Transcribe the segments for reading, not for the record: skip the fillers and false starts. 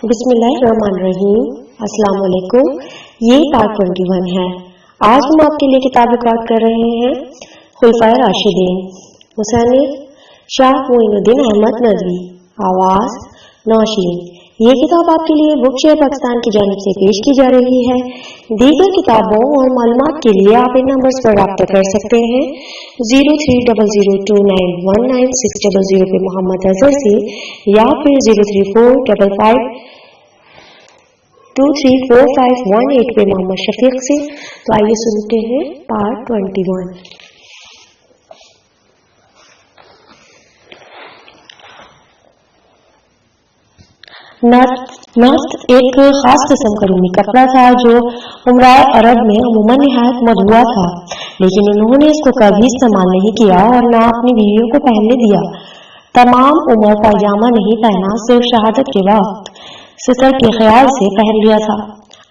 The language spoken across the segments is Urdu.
بسم اللہ الرحمن الرحیم۔ السلام علیکم۔ یہ پارٹ 21 ہے۔ آج ہم آپ کے لیے کتاب ریکارڈ کر رہے ہیں خلفائے راشدین مصنف شاہ معین الدین احمد نظوی، آواز نوشین۔ یہ کتاب آپ کے لیے بک شیئر پاکستان کی جانب سے پیش کی جا رہی ہے۔ دیگر کتابوں اور معلومات کے لیے آپ ان نمبرز پر رابطہ کر سکتے ہیں 0300291960 پہ محمد اظہر سے، یا پھر 0345234518 پہ محمد شفیق سے۔ تو آئیے سنتے ہیں پارٹ 21۔ نفط ایک خاص قسم کا رومی کپڑا تھا جو عمرائے عرب میں عموماً نہایت مدعو تھا، لیکن انہوں نے اس کو کبھی استعمال نہیں کیا اور نہ اپنی بیویوں کو پہننے دیا۔ تمام عمر پائجامہ نہیں پہنا، صرف شہادت کے وقت ستر کے خیال سے پہن لیا تھا۔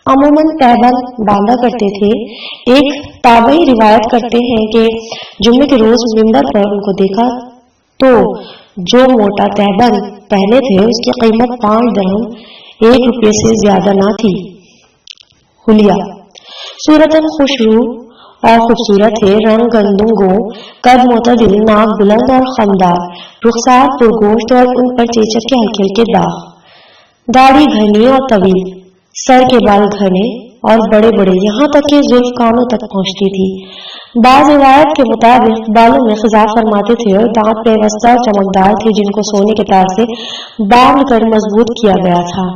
عموماً تہبند باندھا کرتے تھے۔ ایک تابعی روایت کرتے ہیں کہ جمعے کے روز منبر پر ان کو دیکھا تو جو موٹا تہبند پہنے تھے اس کی قیمت 5 درہم، 1 روپے سے زیادہ نہ تھی۔ حلیہ صورتاً خوشرو اور خوبصورت تھے، رنگ گندم، قد معتدل، ناک بلند اور خمدار، رخسار پرگوشت اور ان پر چیچک کے ہلکے ہلکے داغ، داڑھی گھنی اور طویل، سر کے بال گھنے اور بڑے بڑے، یہاں تک کہ زلف کانوں تک پہنچتی تھی۔ بعض روایت کے مطابق بالوں میں خضاب فرماتے تھے اور دانت پیوستہ اور چمکدار تھے جن کو سونے کے تار سے باندھ کر مضبوط کیا گیا تھا۔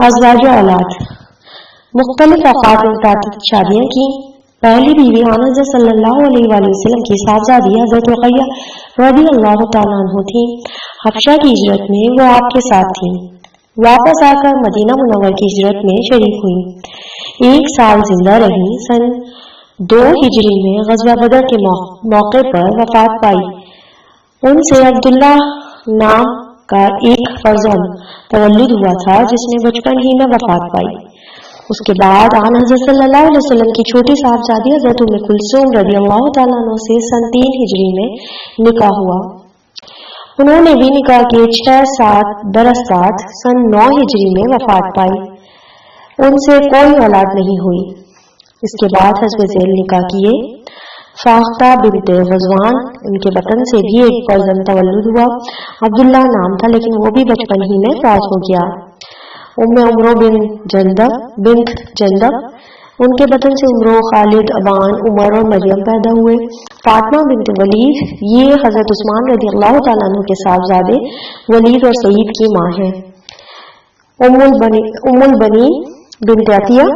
ازواج و اولاد مختلف اوقات میں متعدد شادیاں کی۔ پہلی بیوی آن حضرت صلی اللہ علیہ وآلہ وسلم کی صاحبزادی حضرت رقیہ رضی اللہ تعالیٰ عنہ تھی۔ حبشہ کی ہجرت میں وہ آپ کے ساتھ تھی، واپس آ کر مدینہ منورہ کی ہجرت میں شریک ہوئی، 1 سال زندہ رہی۔ سن 2 ہجری میں غزوہ بدر کے موقع پر وفات پائی۔ ان سے عبداللہ نام کا ایک فرزند تولد ہوا تھا جس نے بچپن ہی میں وفات پائی۔ اس کے بعد آن حضرت صلی اللہ علیہ وسلم کی چھوٹی صاحبزادی حضرت ام کلثوم رضی اللہ تعالیٰ عنہ سے سن 3 ہجری میں نکاح ہوا۔ انہوں نے بھی نکاح کے 6-7 برس بعد سن 9 ہجری میں وفات پائی۔ ان سے کوئی اولاد نہیں ہوئی۔ اس کے بعد حضرت زید نکاح کیے۔ فاختہ بنت غزوان، ان کے بطن سے بھی ایک فرزند تولد ہوا، عبداللہ نام تھا، لیکن وہ بھی بچپن ہی میں فوت ہو گیا۔ ام عمرو بنت جندب، ان کے بطن سے عمرو، خالد، ابان، عمر اور مریم پیدا ہوئے۔ فاطمہ بنت ولید، یہ حضرت عثمان رضی اللہ تعالیٰ عنہ کے صاحبزادے ولید اور سعید کی ماں ہے۔ ام البنی بنت عطیہ،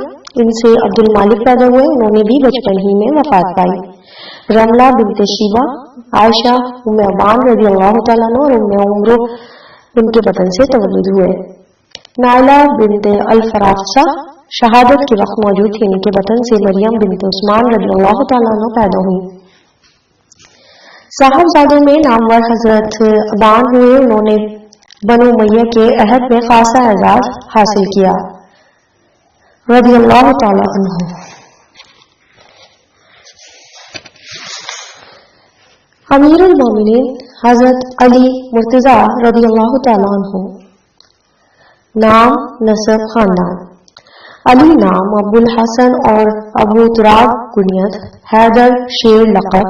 ان سے عبد المالک پیدا ہوئے، انہوں نے بھی بچپن ہی میں وفات پائی۔ رملہ بنت شیبہ، عائشہ، ام ابان رضی اللہ تعالیٰ عنہ اور ام عمرو، ان کے بطن سے تولد ہوئے۔ نائلہ بنت الفرافسہ شہادت کے وقت موجود تھی، ان کے بطن سے مریم بنت عثمان رضی اللہ تعالیٰ عنہ پیدا ہوئی۔ صاحبزادوں میں نامور حضرت ابان ہوئے، انہوں نے بنو امیہ کے عہد میں خاصا اعزاز حاصل کیا رضی اللہ تعالیٰ عنہ۔ امیر المومنین حضرت علی مرتضیٰ رضی اللہ تعالیٰ عنہ۔ نام، نسب، خاندان: علی نام، ابو الحسن اور ابو تراب کنیت، حیدر شیر لقب،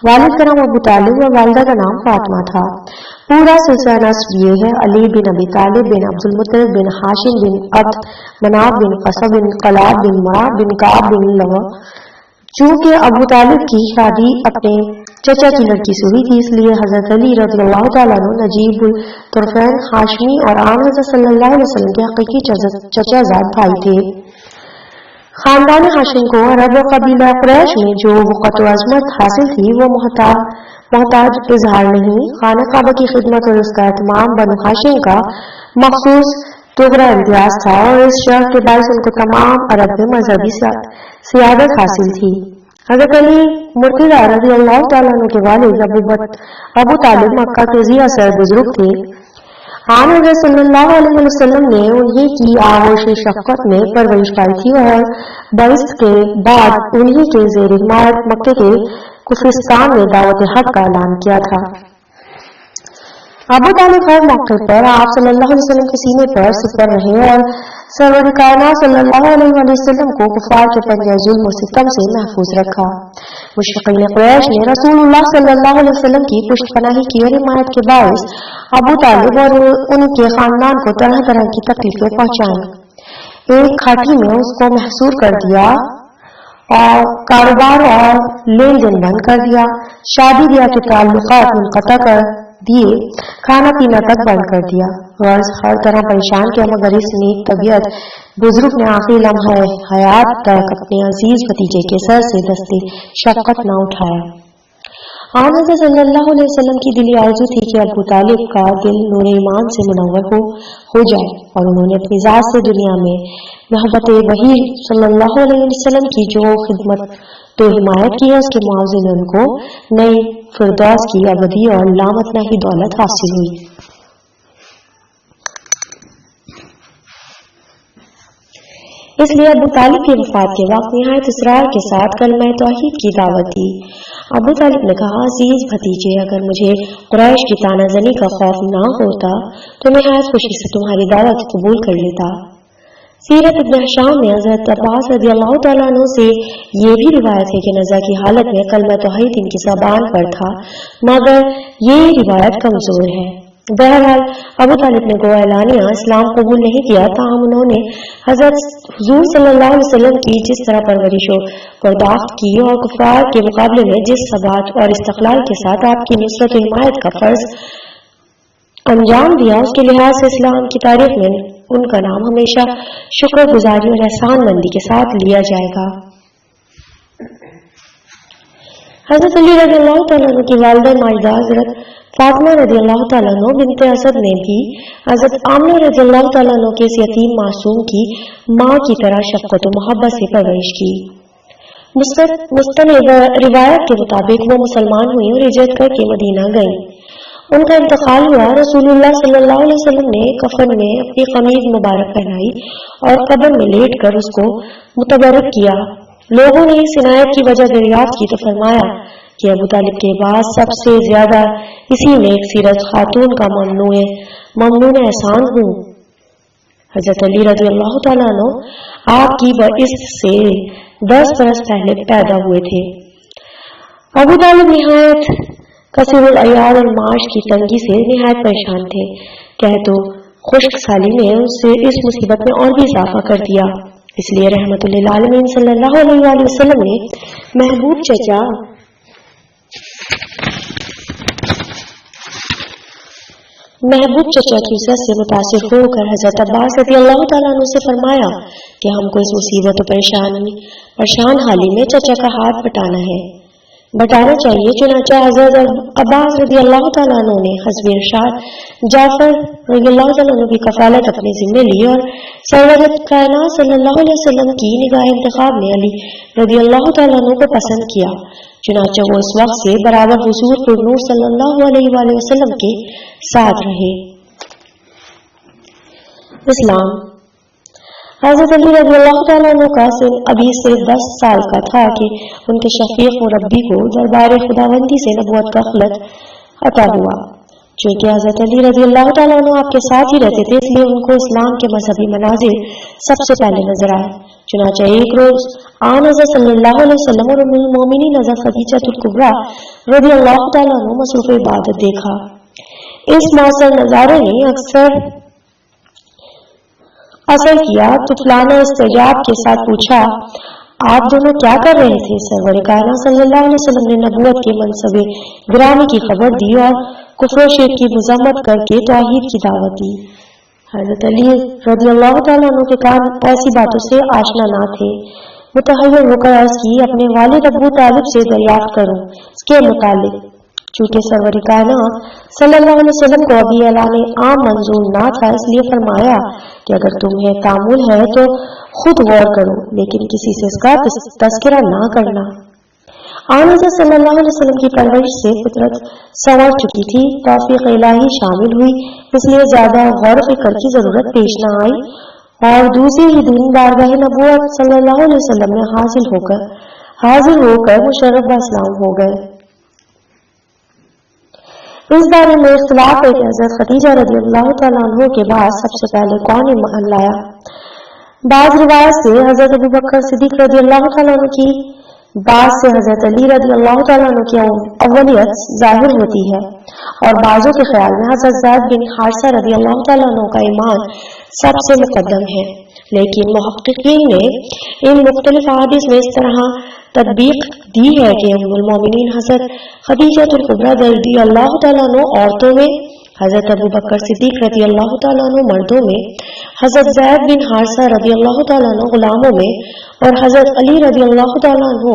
والد کا نام ابو طالب اور والدہ کا نام فاطمہ تھا۔ پورا سلسلہ نسب یہ ہے: علی بن ابی طالب بن عبد المطلب بن ہاشم بن عبد مناف بن قصب بن قلاب بن مراد بن کعب بن لؤ۔ چونکہ ابو طالب کی شادی اپنے چچا کی لڑکی سے ہوئی تھی، اس لیے حضرت علی رضی اللہ تعالیٰ عنہ نجیب الطرفین ہاشمی اور آن حضرت صلی اللہ علیہ وسلم کے حقیقی چچا زاد بھائی تھے۔ خاندان ہاشم کو عرب و قبیلہ قریش میں جو وقت و عظمت حاصل تھی وہ محتاج اظہار نہیں۔ خانہ کعبہ کی خدمت اور اس کا اہتمام بنو ہاشم کا مخصوص تغرا امتیاز تھا، اور اس شرف کے باعث ان کو تمام عرب میں مذہبی سیادت حاصل تھی۔ حضرت علی مرتضیٰ رضی اللہ تعالیٰ عنہ کے والد ابو طالب مکہ کے ذی اثر بزرگ تھے۔ آن حضرت صلی اللہ علیہ وسلم نے انہی کی آغوش شفقت میں پرورش پائی تھی اور بعثت کے بعد انہی کے زیر حمایت مکہ کے کفرستان میں دعوت حق کا اعلان کیا تھا۔ ابو طالب ہر موقع پر آپ صلی اللہ علیہ وسلم کے سینے پر سپر رہے اور سرور کائنات صلی اللہ علیہ وسلم کو کفار کے پنجہ ظلم و ستم سے محفوظ رکھا۔ مشرکین قریش نے رسول اللہ صلی اللہ علیہ وسلم کی پشت پناہی کی اور حمایت کے باعث ابو طالب اور ان کے خاندان کو طرح طرح کی تکلیفیں پہنچائیں۔ ایک کھاٹی میں اس کو محصور کر دیا اور کاروبار اور لین دین بند کر دیا، شادی بیاہ کے تعلقات منقطع کر دیے، کھانا پینا تک بند کر دیا۔ غرض ہر طرح پریشان کیا، مگر اس نیک طبیعت بزرگ نے آخری لمحہ حیات تک اپنے عزیز بھتیجے کے سر سے دستے شفقت نہ اٹھایا۔ آن حضرت صلی اللہ علیہ وسلم کی دلی آرزو تھی کہ ابو طالب کا دل نور ایمان سے منور ہو جائے، اور انہوں نے اپنی ذات سے دنیا میں محبت وحی صلی اللہ علیہ وسلم کی جو خدمت تو حمایت کی ہے، اس کے معاوضے میں ان کو نئی فردوس کی ابدی اور لامتناہی دولت حاصل ہوئی۔ اس لیے ابو طالب کی وفات کے وقت نہایت اصرار کے ساتھ کلمہ توحید کی دعوت دی۔ ابو طالب نے کہا، عزیز بھتیجے، اگر مجھے قریش کی طعنہ زنی کا خوف نہ ہوتا تو نہایت خوشی سے تمہاری دعوت قبول کر لیتا۔ سیرت ابن ہشام میں حضرت عباس رضی اللہ تعالیٰ عنہ سے یہ بھی روایت ہے کہ نزع کی حالت میں کلمہ توحید ان کی زبان پر تھا، مگر یہ روایت کمزور ہے۔ بہرحال ابو طالب نے گویا اعلانیہ اسلام قبول نہیں کیا، تاہم انہوں نے حضرت حضور صلی اللہ علیہ وسلم کی جس طرح پرورش و پرداخت کی اور کفار کے مقابلے میں جس ثبات اور استقلال کے ساتھ آپ کی نصرت و حمایت کا فرض انجام دیا، اس کے لحاظ سے اسلام کی تاریخ میں ان کا نام ہمیشہ شکر گزاری اور احسان مندی کے ساتھ لیا جائے گا۔ حضرت علی رضی اللہ تعالیٰ عنہ کی والدہ ماجدہ حضرت فاطمہ رضی اللہ تعالیٰ عنہ بنت اسد نے بھی حضرت آمنہ رضی اللہ تعالیٰ عنہ کے اس یتیم معصوم کی ماں کی طرح شفقت و محبت سے پرورش کی۔ مستند روایت کے مطابق وہ مسلمان ہوئی اور ہجرت کر کے مدینہ گئی۔ ان کا انتقال ہوا، رسول اللہ صلی اللہ علیہ وسلم نے کفن میں اپنی قمیض مبارک پہنائی اور قبر میں لیٹ کر اس کو متبرک کیا۔ لوگوں نے اس عنایت کی وجہ دریافت کی تو فرمایا کہ ابو طالب کے بعد سب سے زیادہ اسی نیک سیرت خاتون کا ممنون احسان ہوں۔ حضرت علی رضی اللہ تعالیٰ عنہ آپ کی بعثت سے 10 برس پہلے پیدا ہوئے تھے۔ ابو طالب نہایت کثیر العیال اور معاش کی تنگی سے نہایت پریشان تھے۔ قحط و خشک سالی نے اس مصیبت میں اور بھی اضافہ کر دیا۔ اس لیے رحمت للعالمین صلی اللہ علیہ وآلہ وسلم نے محبوب چچا کی وصیت سے متاثر ہو کر حضرت عباس رضی اللہ تعالیٰ عنہ سے فرمایا کہ ہم کو اس مصیبت و پریشان حالی میں چچا کا ہاتھ بٹانا چاہیے۔ چنانچہ حضرت عباس رضی اللہ تعالیٰ عنہ نے حسب ارشاد جعفر رضی اللہ تعالیٰ عنہ کی کفالت اپنے ذمے لی اور سرورت کائنات صلی اللہ علیہ وسلم کی نگاہ انتخاب میں علی رضی اللہ تعالیٰ عنہ کو پسند کیا۔ چنانچہ وہ اس وقت سے برابر حضور پر نور صلی اللہ علیہ وآلہ وسلم کے ساتھ رہے۔ اسلام۔ حضرت علی رضی اللہ تعالیٰ عنہ کا سن ابھی صرف 10 سال کا تھا کہ ان کے شفیق مربی کو دربار خداوندی سے نبوت کا خلط عطا ہوا۔ چونکہ حضرت علی رضی اللہ تعالیٰ عنہ آپ کے ساتھ ہی رہتے تھے، اس لیے ان کو اسلام کے مذہبی مناظر سب سے پہلے نظر آئے۔ چنانچہ ایک روز آن حضرت صلی اللہ علیہ وسلم اور ام المومنین حضرت خدیجہ الکبریٰ رضی اللہ تعالیٰ عنہ مصروف عبادت دیکھا۔ اس موثر نظارے نے اثر کیا تو فلانا استجاب کے ساتھ پوچھا، آپ دونوں کیا کر رہے تھے؟ سرور کائنات صلی اللہ علیہ وسلم نے نبوت کے منصب گرامی کی خبر دی اور کفر و شرک کی مذمت کر کے توحید کی دعوت دی۔ حضرت علی رضی اللہ تعالیٰ عنہ کے کان ایسی باتوں سے آشنا نہ تھے۔ متحیر ہو کر عرض کی، اپنے والد ابو طالب سے دریافت کروں اس کے متعلق۔ چونکہ سرور کائنات صلی اللہ علیہ وسلم کو ابھی اعلان عام منظور نہ تھا، اس لیے فرمایا کہ اگر تمہیں تعامل ہے تو خود غور کرو، لیکن کسی سے اس کا تذکرہ نہ کرنا۔ آن حضرت صلی اللہ علیہ وسلم کی پرورش سے فطرت سنور چکی تھی، توفیق الہی شامل ہوئی، اس لیے زیادہ غور و فکر کی ضرورت پیش نہ آئی، اور دوسری ہی دن بارگاہ نبوت صلی اللہ علیہ وسلم میں حاضر ہو کر مشرف با اسلام ہو گئے۔ اس بارے میں اختلاف ہے کہ حضرت خدیجہ رضی اللہ تعالیٰ عنہ کے بعد سب سے پہلے کون ایمان لایا۔ بعض روایت سے حضرت ابو بکر صدیق رضی اللہ تعالیٰ عنہ کی، بعض سے حضرت علی رضی اللہ تعالیٰ عنہ کی اولیت ظاہر ہوتی ہے، اور بعضوں کے خیال میں حضرت زید بن حارثہ رضی اللہ تعالیٰ عنہ کا ایمان سب سے مقدم ہے، لیکن محققین نے ان مختلف احادیث میں اس طرح تطبیق دی ہے کہ ام المومنین حضرت خدیجہ الکبریٰ رضی اللہ تعالیٰ عنہ عورتوں میں، حضرت ابو بکر صدیق رضی اللہ تعالیٰ عنہ مردوں میں، حضرت زید بن حارثہ رضی اللہ تعالیٰ عنہ غلاموں میں، اور حضرت علی رضی اللہ تعالیٰ عنہ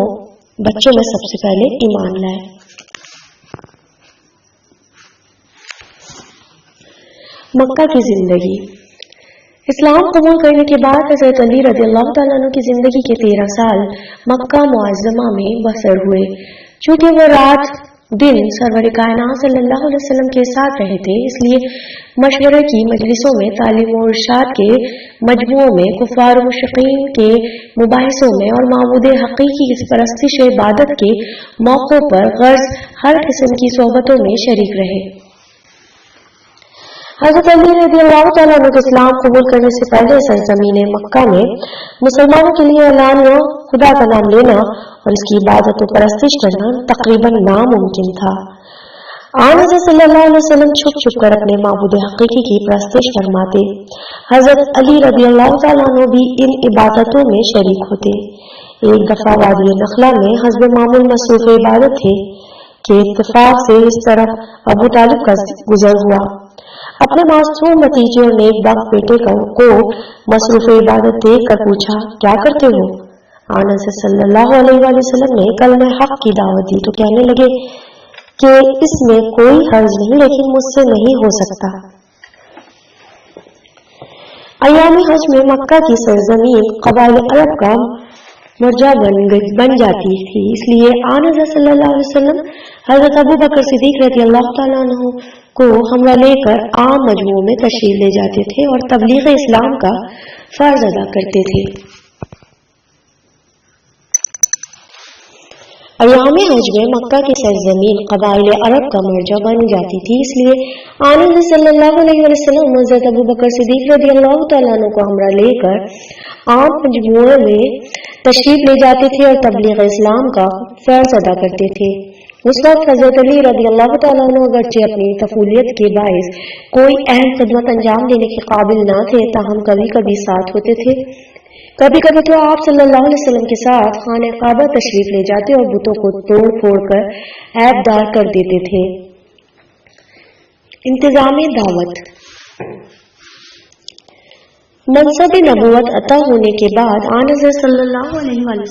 بچوں میں سب سے پہلے ایمان لائے۔ مکہ کی زندگی۔ اسلام قبول کرنے کے بعد حضرت علی رضی اللہ تعالیٰ عنہ کی زندگی کے 13 سال مکہ معظمہ میں بسر ہوئے۔ چونکہ وہ رات دن سرور کائنات صلی اللہ علیہ وسلم کے ساتھ رہے تھے، اس لیے مشورے کی مجلسوں میں، تعلیم و ارشاد کے مجموعوں میں، کفار و مشرکین کے مباحثوں میں، اور معبود حقیقی کی پرستش و عبادت کے موقعوں پر غرض ہر قسم کی صحبتوں میں شریک رہے۔ حضرت علی رضی اللہ تعالیٰ عنہ کے اسلام قبول کرنے سے پہلے سرزمین مکہ میں مسلمانوں کے لیے اعلانیہ خدا کا نام لینا اور اس کی عبادت و پرستش کرنا تقریباً ناممکن تھا۔ آن حضرت صلی اللہ علیہ وسلم چھپ چھپ کر اپنے معبود حقیقی کی پرستش فرماتے۔ حضرت علی رضی اللہ تعالیٰ عنہ بھی ان عبادتوں میں شریک ہوتے۔ ایک دفعہ وادی نخلا میں حسب معمول مصروف عبادت تھے کہ اتفاق سے اس طرف ابو طالب کا گزر ہوا۔ اپنے معصوم بھتیجے اور نیک بخت بیٹے کو مصروف عبادت دیکھ کر پوچھا، کیا کرتے ہو؟ آن حضرت صلی اللہ علیہ وآلہ وسلم نے کلمہ حق کی دعوت دی تو کہنے لگے کہ اس میں کوئی حرج نہیں، لیکن مجھ سے نہیں ہو سکتا۔ ایام حج میں مکہ کی سرزمین قبائل عرب کا مرجع بن جاتی تھی، اس لیے آن حضرت صلی اللہ علیہ وسلم حضرت ابو بکر صدیق رضی اللہ تعالیٰ عنہ کو ہمراہ لے کر عام مجموعوں میں تشریف لے جاتے تھے اور تبلیغ اسلام کا فرض ادا کرتے تھے۔ ایام حج میں مکہ کی سرزمین قبائل عرب کا مرجع بن جاتی تھی، اس لیے آن حضرت صلی اللہ علیہ وسلم حضرت ابو بکر صدیق رضی اللہ تعالیٰ عنہ کو ہمراہ لے کر عام مجموعوں میں تشریف لے جاتے تھے اور تبلیغ اسلام کا فرض ادا کرتے تھے۔ اس وقت حضرت علی رضی اللہ تعالیٰ عنہ اگرچہ اپنی طفولیت کے باعث کوئی اہم خدمت انجام دینے کے قابل نہ تھے، تاہم کبھی کبھی ساتھ ہوتے تھے۔ کبھی کبھی تو آپ صلی اللہ علیہ وسلم کے ساتھ خانہ کعبہ تشریف لے جاتے اور بتوں کو توڑ پھوڑ کر عیب دار کر دیتے تھے۔ انتظام دعوت۔ منصب نبوت عطا ہونے کے بعد آن حضرت صلی اللہ علیہ وآلہ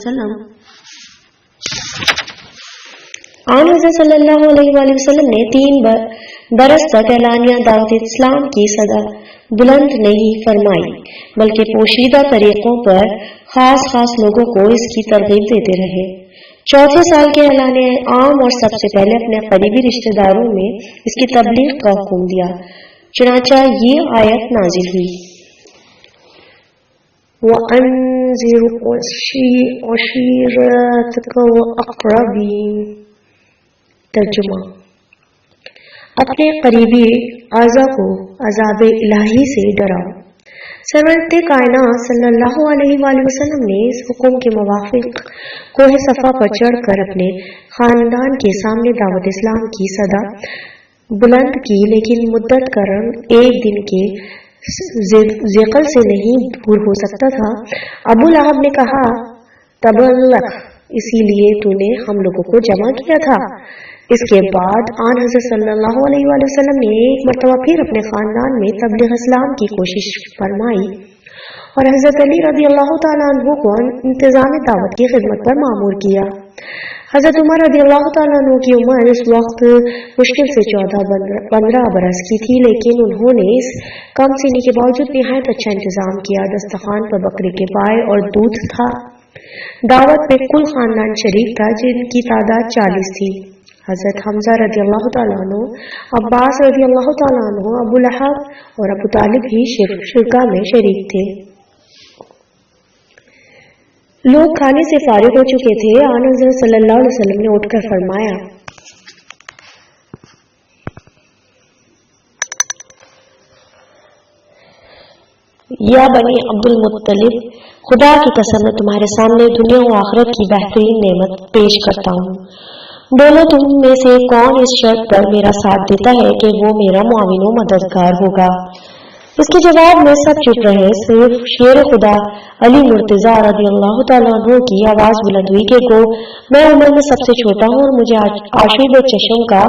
وسلم نے 3 برس تک اعلانیہ دعوت اسلام کی صدا بلند نہیں فرمائی، بلکہ پوشیدہ طریقوں پر خاص لوگوں کو اس کی ترغیب دیتے رہے۔ 4 سال کے اعلان عام اور سب سے پہلے اپنے قریبی رشتہ داروں میں اس کی تبلیغ کا حکم دیا۔ چنانچہ یہ آیت نازل ہوئی، وَأَنذِرْ عَشِيرَتَكَ الْأَقْرَبِينَ۔ ترجمہ: اپنے قریبی اعضاء کو عذاب الہی سے ڈراؤ۔ سرورت کائنات صلی اللہ علیہ وآلہ وسلم نے اس حکم کے موافق کوہ صفا پر چڑھ کر اپنے خاندان کے سامنے دعوت اسلام کی صدا بلند کی، لیکن مدت کا رنگ ایک دن کے ذیقل سے نہیں دور ہو سکتا تھا۔ ابو لہب نے کہا، تبلغ، اسی لیے تو نے ہم لوگوں کو جمع کیا تھا۔ اس کے بعد آن حضرت صلی اللہ علیہ وآلہ وسلم نے ایک مرتبہ پھر اپنے خاندان میں تبلیغ اسلام کی کوشش فرمائی اور حضرت علی رضی اللہ تعالیٰ عنہ کو انتظام دعوت کی خدمت پر مامور کیا۔ حضرت عمر رضی اللہ تعالیٰ عنہ کی عمر اس وقت مشکل سے 14-15 برس کی تھی، لیکن انہوں نے اس کم سنی کے باوجود نہایت اچھا انتظام کیا۔ دسترخوان پر بکرے کے پائے اور دودھ تھا۔ دعوت میں کل خاندان شریک تھا، جن کی تعداد 40 تھی۔ حضرت حمزہ رضی اللہ تعالیٰ عنہ، عباس رضی اللہ تعالیٰ عنہ، ابو لہب اور ابو طالب بھی شرکا میں شریک تھے۔ لوگ کھانے سے فارغ ہو چکے تھے۔ آن حضرت صلی اللہ علیہ وسلم نے اٹھ کر فرمایا، یا بنی عبد المطلب، خدا کی قسم میں تمہارے سامنے دنیا و آخرت کی بہترین نعمت پیش کرتا ہوں، بولو تم میں سے کون اس شرط پر میرا ساتھ دیتا ہے کہ وہ میرا معاون و مددگار ہوگا؟ اس کے جواب میں سب چپ رہے، صرف شیر خدا علی مرتضیٰ رضی اللہ تعالیٰ عنہ کی آواز بلند ہوئی کہ گو میں عمر میں سب سے چھوٹا ہوں اور مجھے آشیب چشم کا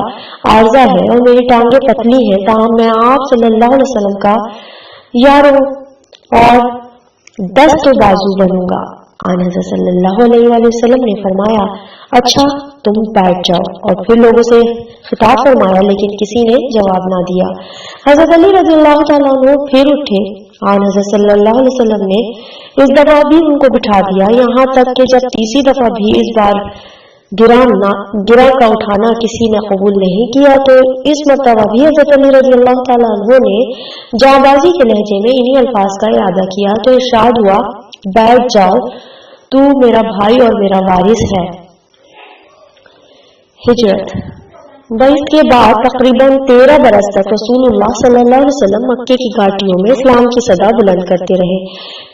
عارضہ ہے اور میری ٹانگیں پتلی ہیں، تاہم میں آپ صلی اللہ علیہ وسلم کا یارو اور دست و بازو بنوں گا۔ آن حضرت صلی اللہ علیہ وآلہ وسلم نے فرمایا اچھا تم بیٹھ جاؤ، اور پھر لوگوں سے خطاب فرمایا لیکن کسی نے جواب نہ دیا۔ حضرت علی رضی اللہ تعالیٰ عنہ پھر اٹھے، آن حضرت صلی اللہ علیہ وسلم نے اس دفعہ بھی ان کو بٹھا دیا، یہاں تک کہ جب تیسری دفعہ بھی اس بار گرہ کا اٹھانا کسی نے قبول نہیں کیا تو اس مرتبہ بھی حضرت علی رضی اللہ تعالیٰ عنہ نے جانبازی کے لہجے میں انہی الفاظ کا اعادہ کیا تو ارشاد ہوا بیٹھ جاؤ، تو میرا بھائی اور میرا وارث ہے۔ ہجرت بعثت کے بعد تقریباً 13 برس تک رسول اللہ صلی اللہ علیہ وسلم مکے کی گھاٹیوں میں اسلام کی صدا بلند کرتے رہے،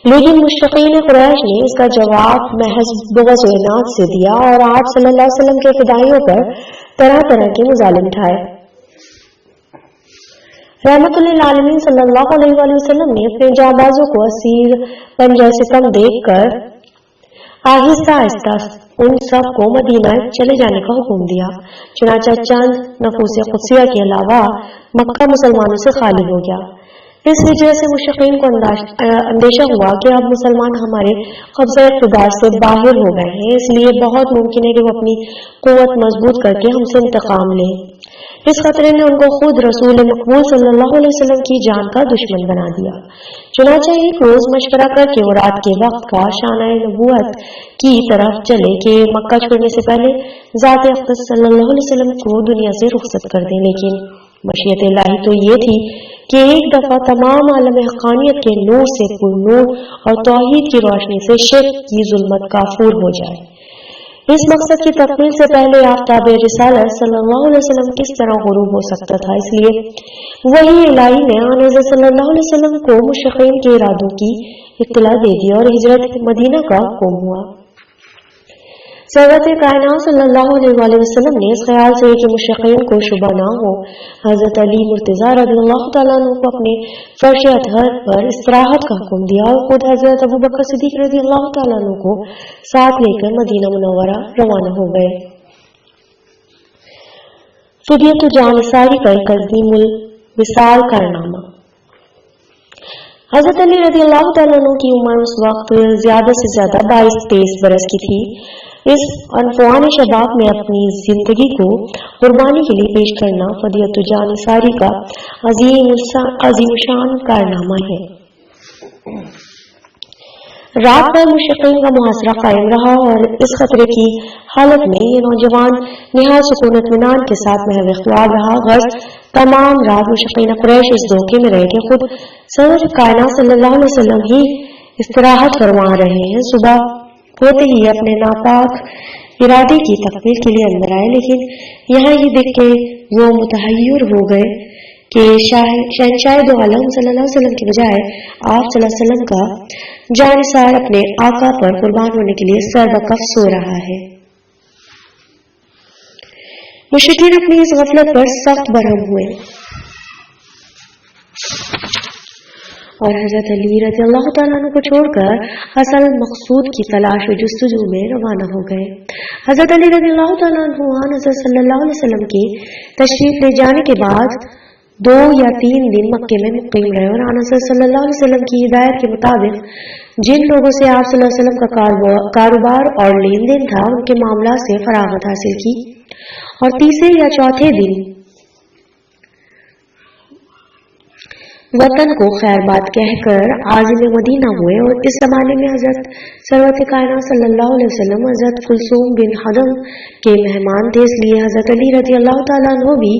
لیکن مشرکین قریش نے اس کا جواب محض بغض و عناد سے دیا اور آپ صلی اللہ علیہ وسلم کے فدائیوں پر طرح طرح کے مظالم اٹھائے۔ رحمت للعالمین صلی اللہ علیہ وآلہ وسلم نے اپنے جانبازوں کو اسیر پنجہ ستم دیکھ کر آہستہ آہستہ ان سب کو مدینہ چلے جانے کا حکم دیا، چنانچہ چند نفوس قدسیہ کے علاوہ مکہ مسلمانوں سے خالی ہو گیا۔ اس وجہ سے مشرکین کو اندیشہ ہوا کہ اب مسلمان ہمارے قبضہ اقتدار سے باہر ہو گئے ہیں، اس لیے بہت ممکن ہے کہ وہ اپنی قوت مضبوط کر کے ہم سے انتقام لیں۔ اس خطرے نے ان کو خود رسول مقبول صلی اللہ علیہ وسلم کی جان کا دشمن بنا دیا، چنانچہ ایک روز مشورہ کر کے وہ رات کے وقت کا شانہ نبوت کی طرف چلے کہ مکہ چھوڑنے سے پہلے ذات اقدس صلی اللہ علیہ وسلم کو دنیا سے رخصت کر دیں، لیکن مشیت الہی تو یہ تھی کہ ایک دفعہ تمام عالم حقانیت کے نور سے پر نور اور توحید کی روشنی سے شرک کی ظلمت کافور ہو جائے۔ اس مقصد کی تکمیل سے پہلے آفتاب رسالت صلی اللہ علیہ وسلم کس طرح غروب ہو سکتا تھا، اس لیے وحی الہی نے آن حضرت صلی اللہ علیہ وسلم کو مشرکین کے ارادوں کی اطلاع دے دی اور ہجرت مدینہ کا حکم ہوا۔ سرورت کائنات صلی اللہ علیہ وآلہ وسلم نے اس خیال سے کہ مشرکین کو شبہ نہ ہو حضرت علی مرتضیٰ رضی اللہ تعالیٰ عنہ کو اپنے فرش اطہر پر استراحت کا حکم دیا اور خود حضرت ابو بکر صدیق رضی اللہ تعالیٰ عنہ کو ساتھ لے کر مدینہ منورہ روانہ ہو گئے۔ فدیۃ جانثاری کا ایک عظیم الوصال کارنامہ۔ حضرت علی رضی اللہ تعالیٰ عنہ کی عمر اس وقت زیادہ سے زیادہ 22-23 برس کی تھی۔ اس انفوان شباب میں اپنی زندگی کو قربانی کے لیے پیش کرنا فدیۃ جانثاری کا عظیم شان کارنامہ ہے۔ رات بھر مشرکین کا محاصرہ قائم رہا اور اس خطرے کی حالت میں یہ نوجوان نہایت سکون اطمینان کے ساتھ محو اختیار رہا۔ غرض تمام رات مشرکین قریش اس دھوکے میں رہے کہ خود سرور کائنات صلی اللہ علیہ وسلم ہی استراحت فرما رہے ہیں۔ صبح ہوتے ہی اپنے ناپاک ارادے کی تکمیل کے لیے اندر آئے، لیکن یہاں یہ دیکھ کے وہ متحیر ہو گئے کہ شہنشاہ دو عالم صلی اللہ علیہ وسلم کے بجائے آپ صلی اللہ علیہ وسلم کا جانثار اپنے آقا پر قربان ہونے کے لیے سر بکف سو رہا ہے۔ مشرکین اپنی اس غفلت پر سخت برہم ہوئے اور حضرت علی رضی اللہ تعالیٰ عنہ کو چھوڑ کر اصل مقصود کی تلاش و جستجو میں روانہ ہو گئے۔ حضرت علی رضی اللہ تعالیٰ عنہ حضرت صلی اللہ علیہ وسلم کی تشریف لے جانے کے بعد 2 یا 3 دن مکے میں مقیم رہے اور حضرت صلی اللہ علیہ وسلم کی ہدایت کے مطابق جن لوگوں سے آپ صلی اللہ علیہ وسلم کا کاروبار اور لین دین تھا ان کے معاملات سے فراغت حاصل کی، اور تیسرے یا چوتھے دن وطن کو خیر بات کہہ کر عازم مدینہ ہوئے۔ اور اس زمانے میں حضرت سرورت کائنات صلی اللہ علیہ وسلم حضرت کلثوم بن حضم کے مہمان تھے، اس لیے حضرت علی رضی اللہ تعالیٰ عنہ بھی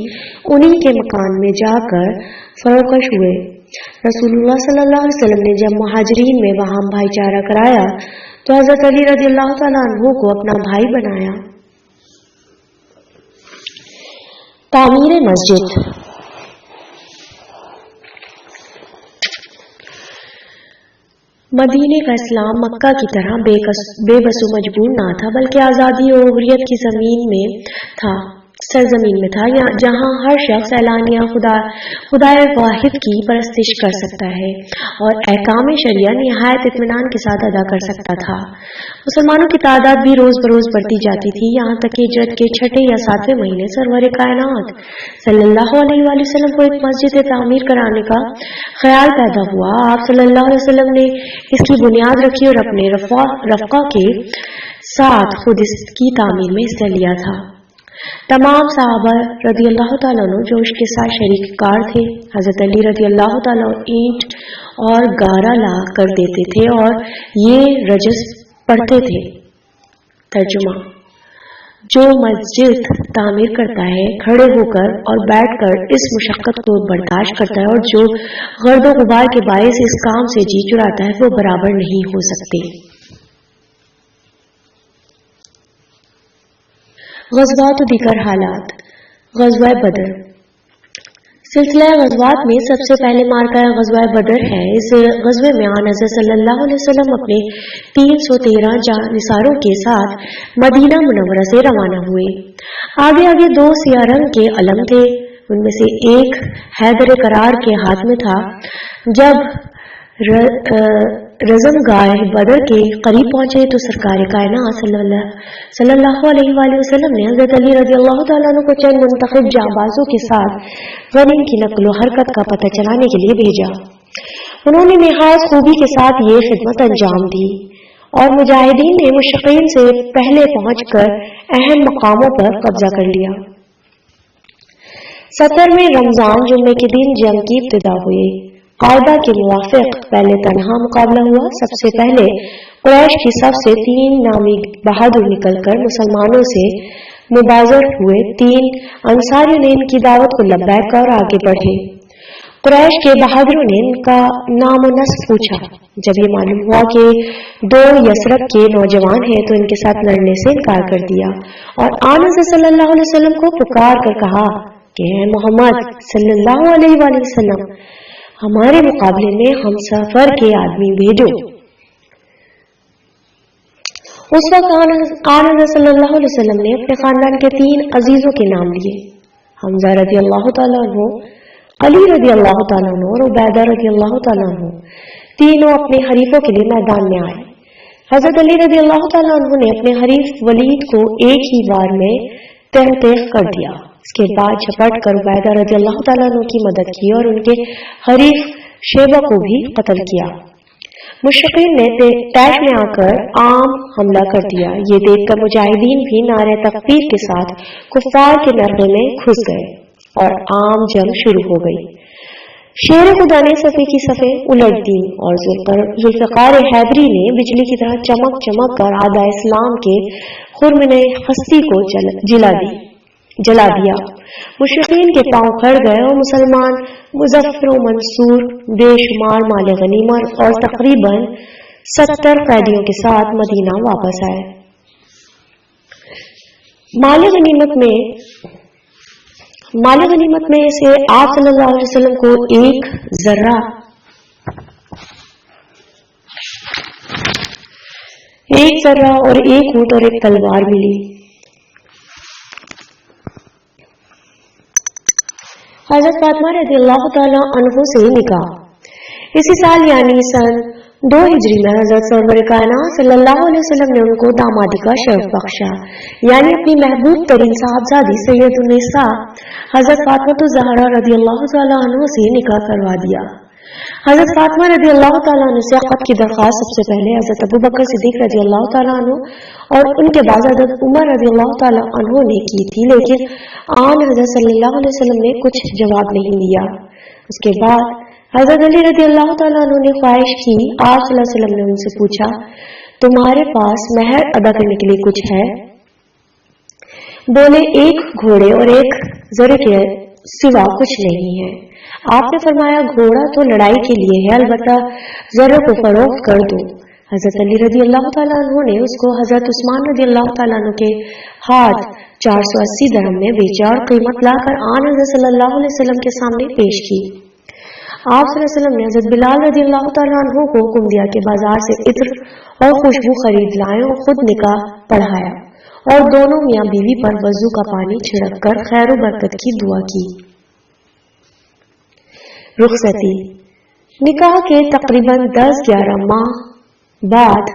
انہی کے مکان میں جا کر فروکش ہوئے۔ رسول اللہ صلی اللہ علیہ وسلم نے جب مہاجرین میں وہاں بھائی چارہ کرایا تو حضرت علی رضی اللہ تعالیٰ عنہ کو اپنا بھائی بنایا۔ تعمیر مسجد۔ مدینے کا اسلام مکہ کی طرح بے بس و مجبور نہ تھا، بلکہ آزادی اور حریت کی سرزمین میں تھا، جہاں ہر شخص اعلانیہ خدائے واحد کی پرستش کر سکتا ہے اور احکام شریعہ نہایت اطمینان کے ساتھ ادا کر سکتا تھا۔ مسلمانوں کی تعداد بھی روز بروز بڑھتی جاتی تھی، یہاں تک کہ ہجرت کے 6 یا 7 مہینے سرور کائنات صلی اللہ علیہ وآلہ وسلم کو ایک مسجد تعمیر کرانے کا خیال پیدا ہوا۔ آپ صلی اللہ علیہ وسلم نے اس کی بنیاد رکھی اور اپنے رفقا کے ساتھ خود اس کی تعمیر میں حصہ لیا تھا۔ تمام صحابہ رضی اللہ تعالیٰ عنہ جو اس کے ساتھ شریک کار تھے، حضرت علی رضی اللہ تعالیٰ اینٹ اور گارا لا کر دیتے تھے اور یہ رجس پڑھتے تھے۔ ترجمہ: جو مسجد تعمیر کرتا ہے کھڑے ہو کر اور بیٹھ کر اس مشقت کو برداشت کرتا ہے اور جو گرد و غبار کے باعث اس کام سے جی چراتا ہے وہ برابر نہیں ہو سکتے۔ غزوات و دیگر حالات۔ غزوہ بدر۔ سلسلہ غزوات میں سب سے پہلے مارکہ غزوہ بدر ہے۔ اس غزوے میں آن حضرت صلی اللہ علیہ وسلم اپنے 313 جانصاروں کے ساتھ مدینہ منورہ سے روانہ ہوئے۔ آگے 2 سیاہ رنگ کے علم تھے، ان میں سے ایک حیدر کرار کے ہاتھ میں تھا۔ جب رزم گاہ بدر کے قریب پہنچے تو سرکار کائنات صلی اللہ علیہ وآلہ وسلم نے حضرت علی رضی اللہ تعالیٰ عنہ کو چند منتخب جانبازوں کے ساتھ غنیم کی نقل و حرکت کا پتہ چلانے کے لیے بھیجا۔ انہوں نے نہایت خوبی کے ساتھ یہ خدمت انجام دی اور مجاہدین نے مشرقین سے پہلے پہنچ کر اہم مقاموں پر قبضہ کر لیا۔ 17ویں رمضان جمعے کے دن جنگ کی ابتدا ہوئی۔ قاعدہ کے موافق پہلے تنہا مقابلہ ہوا۔ سب سے پہلے قریش کی صف سے 3 نامی بہادر نکل کر مسلمانوں سے مبارزہ ہوئے۔ 3 انصاریوں نے ان کی دعوت کو لبیک کہا اور آگے بڑھے۔ قریش کے بہادروں نے ان کا نام و نسب پوچھا۔ جب یہ معلوم ہوا کہ 2 یثرب کے نوجوان ہیں تو ان کے ساتھ لڑنے سے انکار کر دیا اور آن حضرت صلی اللہ علیہ وسلم کو پکار کر کہا کہ اے محمد صلی اللہ علیہ وآلہ وسلم، ہمارے مقابلے میں ہم سفر کے آدمی بھیجو۔ اس وقت آن حضرت صلی اللہ علیہ وسلم نے اپنے خاندان کے 3 عزیزوں کے نام لیے، حمزہ رضی اللہ تعالیٰ عنہ، علی رضی اللہ تعالیٰ عنہ اور عبیدہ رضی اللہ تعالیٰ عنہ۔ تینوں اپنے حریفوں کے لیے میدان میں آئے۔ حضرت علی رضی اللہ تعالیٰ عنہ نے اپنے حریف ولید کو ایک ہی بار میں تیغ کر دیا۔ اس کے بعد جھپٹ کر عبیدہ رضی اللہ تعالیٰ عنہ کی مدد کی اور ان کے حریف شیبہ کو بھی قتل کیا۔ مشرقین نے طیش میں آ کر عام حملہ کر دیا۔ یہ دیکھ کر مجاہدین بھی نعرہ تکبیر کے ساتھ کفار کے نرغے میں گھس گئے اور عام جنگ شروع ہو گئی۔ شیر خدا نے صفے کی صفیں الٹ دی اور ذوالفقار حیدری نے بجلی کی طرح چمک کر اعداء اسلام کے خرمن ہستی کو جلا دیا۔ مشرقین کے پاؤں کھڑ گئے اور مسلمان مظفر و منصور بے شمار مال غنیمت اور تقریباً 70 قیدیوں کے ساتھ مدینہ واپس آئے۔ مال غنیمت میں سے آپ صلی اللہ علیہ وسلم کو ایک ذرہ اور ایک اونٹ اور ایک تلوار ملی۔ حضرت فاطمہ رضی اللہ تعالیٰ عنہ سے نکاح۔ اسی سال یعنی سن 2 ہجری میں حضرت سرور کائنات صلی اللہ علیہ وسلم نے ان کو دامادی کا شرف بخشا، یعنی اپنی محبوب ترین صاحبزادی سید النساء حضرت فاطمہ الزہرا رضی اللہ تعالیٰ عنہ سے نکاح کروا دیا۔ حضرت فاطمہ رضی اللہ تعالیٰ عنہ سے عقد کی درخواست سب سے پہلے حضرت ابو بکر صدیق رضی اللہ تعالیٰ عنہ اور ان کے بعد حضرت عمر رضی اللہ تعالیٰ عنہ نے کی تھی، لیکن آن حضرت صلی اللہ علیہ وسلم نے کچھ جواب نہیں دیا۔ اس کے بعد حضرت علی رضی اللہ تعالیٰ عنہ نے خواہش کی۔ آپ صلی اللہ علیہ وسلم نے ان سے پوچھا، تمہارے پاس مہر ادا کرنے کے لیے کچھ ہے؟ بولے، ایک گھوڑے اور ایک ذرے کے سوا کچھ نہیں ہے۔ آپ نے فرمایا، گھوڑا تو لڑائی کے لیے ہے، البتہ ذرے کو فروخت کر دو۔ حضرت علی رضی اللہ تعالیٰ عنہ نے اس کو حضرت عثمان رضی اللہ تعالیٰ عنہ کے ہاتھ 480 درہم میں بیچا اور قیمت لا کر آن حضرت صلی اللہ علیہ وسلم کے سامنے پیش کی۔ آپ صلی اللہ علیہ وسلم نے حضرت بلال رضی اللہ تعالیٰ عنہ کو حکم دیا کہ بازار سے عطر اور خوشبو خرید لائیں اور خود نکاح پڑھایا اور دونوں میاں بیوی پر وضو کا پانی چھڑک کر خیر و برکت کی دعا کی۔ رخصتی۔ نکاح کے تقریباً 10-11 ماہ بعد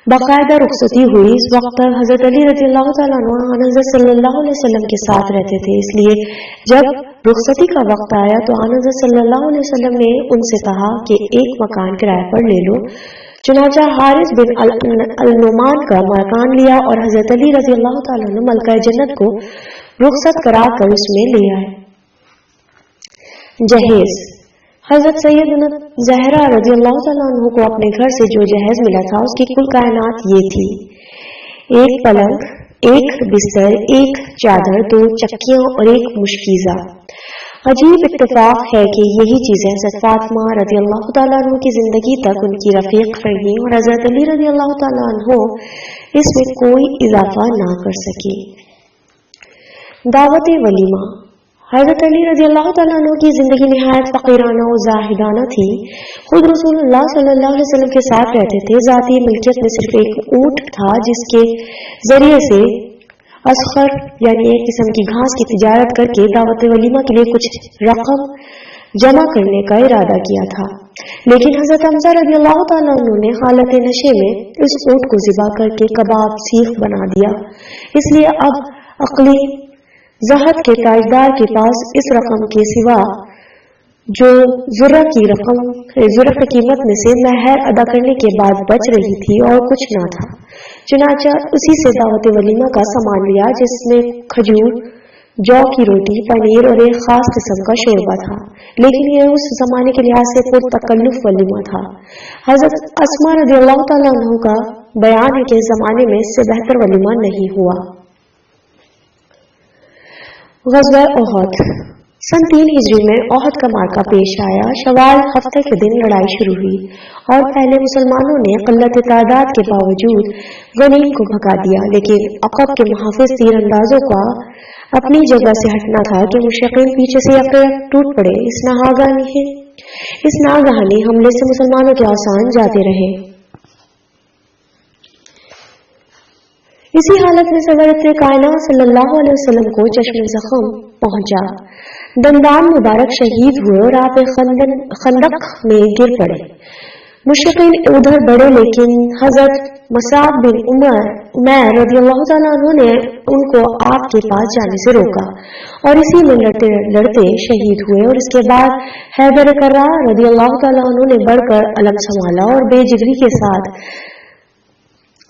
باقاعدہ رخصتی ہوئی۔ اس وقت تک حضرت علی رضی اللہ تعالیٰ عنہ حضرت صلی اللہ علیہ وسلم کے ساتھ رہتے تھے، اس لیے جب رخصتی کا وقت آیا تو حضرت صلی اللہ علیہ وسلم نے ان سے کہا کہ ایک مکان کرائے پر لے لو۔ چنانچہ حارث بن النعمان کا مکان لیا اور حضرت علی رضی اللہ تعالیٰ عنہ ملکہ جنت کو رخصت کرا کر اس میں لے آئے۔ جہیز۔ حضرت سیدنا زہرا رضی اللہ تعالیٰ عنہ کو اپنے گھر سے جو جہیز ملا تھا اس کی کل کائنات یہ تھی: ایک پلنگ، ایک بستر، ایک چادر، 2 چکیاں اور ایک مشکیزہ۔ عجیب اتفاق ہے کہ یہی چیزیں حضرت فاطمہ رضی اللہ تعالیٰ عنہ کی زندگی تک ان کی رفیق رہی اور حضرت علی رضی اللہ تعالیٰ عنہ اس میں کوئی اضافہ نہ کر سکے۔ دعوت ولیمہ۔ حضرت علی رضی اللہ تعالیٰ عنہ کی زندگی نہایت فقیرانہ و زاہدانہ تھی۔ خود رسول اللہ صلی اللہ علیہ وسلم کے ساتھ رہتے تھے۔ ذاتی ملکیت میں صرف ایک اونٹ تھا جس کے ذریعے سے اسخر یعنی ایک قسم کی گھاس کی تجارت کر کے دعوت ولیمہ کے لیے کچھ رقم جمع کرنے کا ارادہ کیا تھا، لیکن حضرت حمزہ رضی اللہ تعالیٰ عنہ نے حالت نشے میں اس اونٹ کو ذبح کر کے کباب سیخ بنا دیا، اس لیے اب عقلی زہد کے تاجدار کے پاس اس رقم کے سوا جو ذرہ کی قیمت میں سے مہر ادا کرنے کے بعد بچ رہی تھی اور کچھ نہ تھا۔ چنانچہ اسی سے دعوت ولیمہ کا سامان لیا جس میں کھجور، جو کی روٹی، پنیر اور ایک خاص قسم کا شوربہ تھا، لیکن یہ اس زمانے کے لحاظ سے پرتکلف ولیمہ تھا۔ حضرت اسماء رضی اللہ تعالیٰ عنہ کا بیان ہے کہ اس زمانے میں اس سے بہتر ولیمہ نہیں ہوا۔ غزوہ احد۔ سن 3 ہجری میں احد کا معرکہ پیش آیا۔ شوال ہفتے کے دن لڑائی شروع ہوئی اور پہلے مسلمانوں نے قلت تعداد کے باوجود غنیم کو بھگا دیا، لیکن عقب کے محافظ تیر اندازوں کا اپنی جگہ سے ہٹنا تھا کہ مشرکین پیچھے سے یک ٹوٹ پڑے۔ اس ناگہانی حملے سے مسلمانوں کے آسان جاتے رہے۔ اسی حالت میں سرورت کائنات صلی اللہ علیہ وسلم کو چشم زخم پہنچا۔ دندان مبارک شہید ہوئے اور آپ خندق میں گر پڑے۔ مشرکین ادھر بڑھے لیکن حضرت مصعب بن عمیر رضی اللہ تعالیٰ عنہ نے ان کو آپ کے پاس جانے سے روکا اور اسی میں لڑتے لڑتے شہید ہوئے، اور اس کے بعد حیدر کرار رضی اللہ تعالیٰ عنہ نے بڑھ کر علم سنبھالا اور بے جگری کے ساتھ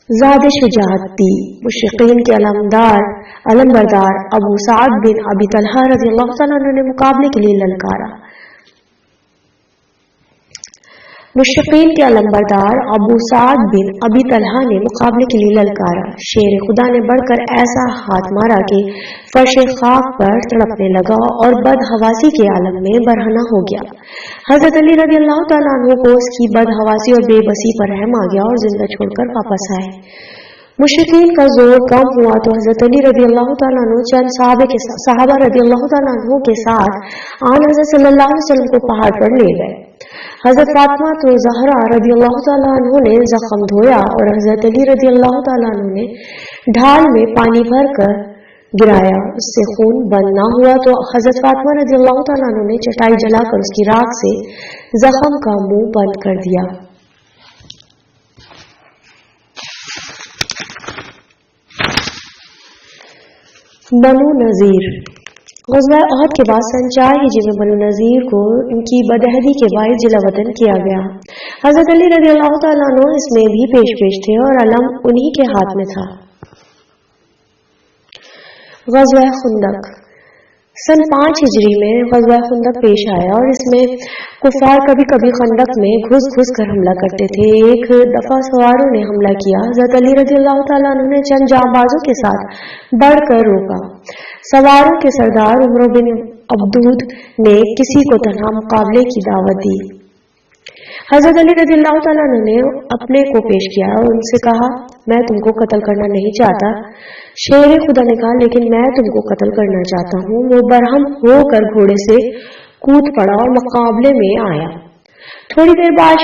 زیادہ شجاعت دی۔ مشرکین کے علمبردار ابو سعد بن ابی طلحہ رضی اللہ تعالیٰ عنہ نے مقابلے کے لیے للکارا۔ مشرکین کے علمبردار ابو سعد بن ابی طلحہ نے مقابلے کے لیے للکارا۔ شیر خدا نے بڑھ کر ایسا ہاتھ مارا کہ فرش خاک پر تڑپنے لگا اور بدحواسی کے عالم میں برہنہ ہو گیا۔ حضرت علی رضی اللہ تعالیٰ عنہ کو اس کی بدحواسی اور بے بسی پر رحم آ گیا اور زندہ چھوڑ کر واپس آئے۔ مشرکین کا زور کم ہوا تو حضرت علی رضی اللہ تعالیٰ عنہ چند صحابہ رضی اللہ تعالیٰ عنہ کے ساتھ حضرت صلی اللہ علیہ وسلم کو پہاڑ پر لے گئے۔ حضرت فاطمہ تو زہرا رضی اللہ تعالیٰ عنہ نے زخم دھویا اور حضرت علی رضی اللہ تعالیٰ عنہ نے ڈھال میں پانی بھر کر گرایا۔ اس سے خون بند نہ ہوا تو حضرت فاطمہ رضی اللہ تعالیٰ عنہ نے چٹائی جلا کر اس کی راکھ سے زخم کا منہ بند کر دیا۔ بنو نذیر۔ غزوہ احد کے بعد سن 4 ہجری میں بنو نذیر کو ان کی بدعہدی کے باعث جلا وطن کیا گیا۔ حضرت علی رضی اللہ تعالیٰ عنہ اس میں بھی پیش تھے اور علم انہی کے ہاتھ میں تھا۔ غزوہ خندق۔ سن 5 ہجری میں غزوہ خندق پیش آیا اور اس میں کفار کبھی کبھی خندق میں گھس کر حملہ کرتے تھے۔ ایک دفعہ سواروں نے حملہ کیا۔ حضرت علی رضی اللہ تعالیٰ عنہ نے چند جانبازوں کے ساتھ بڑھ کر روکا۔ سواروں کے سردار عمر بن عبدود نے کسی کو تنہا مقابلے کی دعوت دی۔ حضرت علی رضی اللہ تعالیٰ عنہ نے اپنے کو پیش کیا اور ان سے کہا، میں تم کو قتل کرنا نہیں چاہتا۔ شیر خدا نے کہا، لیکن میں تم کو قتل کرنا چاہتا ہوں۔ وہ برہم ہو کر گھوڑے سے کود پڑا اور مقابلے میں آیا۔ تھوڑی دیر بعد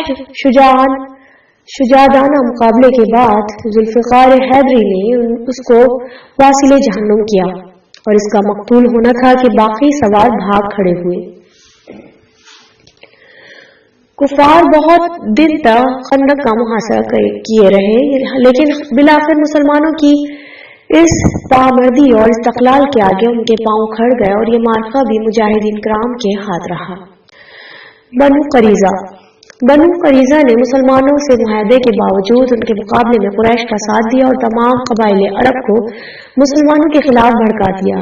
شجاعانہ مقابلے کے بعد ذوالفقار حیدری نے اس کو واصل جہنم کیا اور اس کا مقتول ہونا تھا کہ باقی سوار بھاگ کھڑے ہوئے۔ کفار بہت دن تک خندق کا محاصرہ کیے رہے، لیکن بالآخر مسلمانوں کی اس پامردی اور استقلال کے آگے ان کے پاؤں کھڑ گئے اور یہ معرکہ بھی مجاہدین کرام کے ہاتھ رہا۔ بنو قریظہ نے مسلمانوں سے معاہدے کے باوجود ان کے مقابلے میں قریش کا ساتھ دیا اور تمام قبائل عرب کو مسلمانوں کے خلاف بھڑکا دیا۔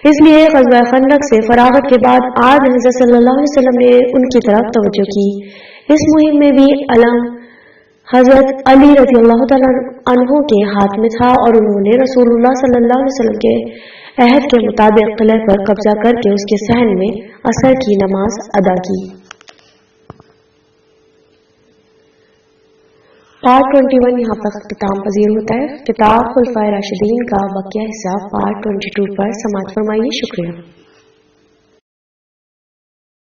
اس لیے غزوہ خندق سے فراغت کے بعد آج حضرت صلی اللہ علیہ وسلم نے ان کی طرف توجہ کی۔ اس مہم میں بھی علم حضرت علی رضی اللہ تعالیٰ عنہ کے ہاتھ میں تھا اور انہوں نے رسول اللہ صلی اللہ علیہ وسلم کے عہد کے مطابق قلعے پر قبضہ کر کے اس کے صحن میں عصر کی نماز ادا کی۔ پارٹ 21 یہاں پر اختتام پذیر ہوتا ہے۔ کتاب خلفائے راشدین کا بقیہ حصہ پارٹ 22 پر سماعت فرمائیے۔ شکریہ۔